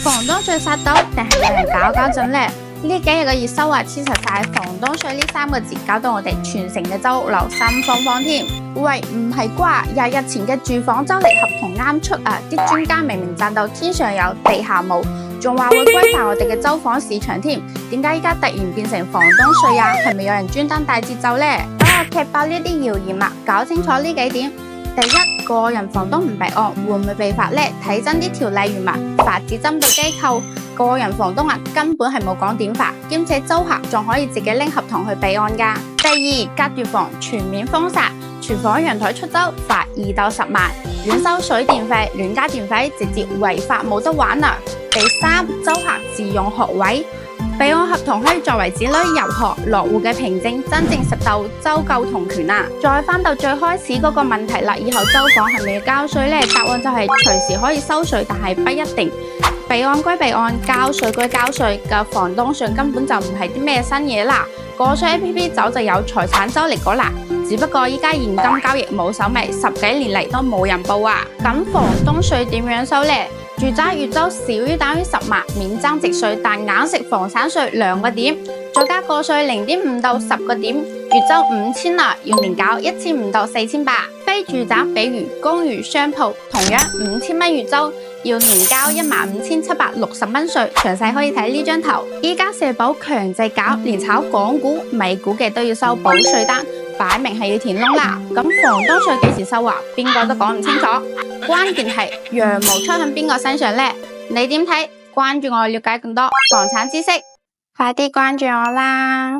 房東稅殺到，定係有人搞震呢？呢幾日嘅熱搜啊，黐實晒房東稅呢3個字，搞到我哋全城嘅租屋樓心慌慌添。喂，唔係啩？日前嘅住房周期合同啱出啊，啲專家明明讚到天上有地下冇，仲話會規範我哋嘅租房市場添。點解依家突然變成房東稅啊？係咪有人專登帶節奏呢？等我踢爆呢啲謠言啊，搞清楚呢幾點。第一，個人房東唔備案會唔會被罰呢？睇真啲條例原文，罰只針對機構。個人房東啊，根本係冇講點罰，兼且租客仲可以自己拎合同去備案㗎。第二，隔斷房全面封殺，廚房陽台出租罰2到10萬，亂收水電費、亂加電費，直接違法冇得玩啊！第三，租客自用學位，備案合同可以作為子女入學落戶嘅憑證，真正實到租購同權啊！再返到最開始嗰個問題啦，以後租房係咪要交稅呢？答案就係隨時可以收稅，但係不一定。備案歸備案，交稅歸交稅嘅房東稅根本就唔係啲咩新嘢啦。個稅 APP 早就有財產周嚟過啦，只不過依家現金交易冇手尾，10幾年嚟都冇人報啊。咁房東稅點樣收呢？住宅月租少於等於10萬免增值稅，但硬食房產稅2個點，再加個稅0.5到10個點，月租5000啦，要年繳1500到4800。非住宅比如公寓、商鋪，同樣5000蚊月租，要年交15760蚊稅。詳細可以睇呢張圖。依家社保強制搞，連炒港股、美股嘅都要收補稅單，擺明係要填窿啦。咁房東稅幾時收啊？邊個都講唔清楚。關鍵係羊毛出喺邊個身上呢？你點睇？關注我，了解更多房產知識，快啲關注我啦！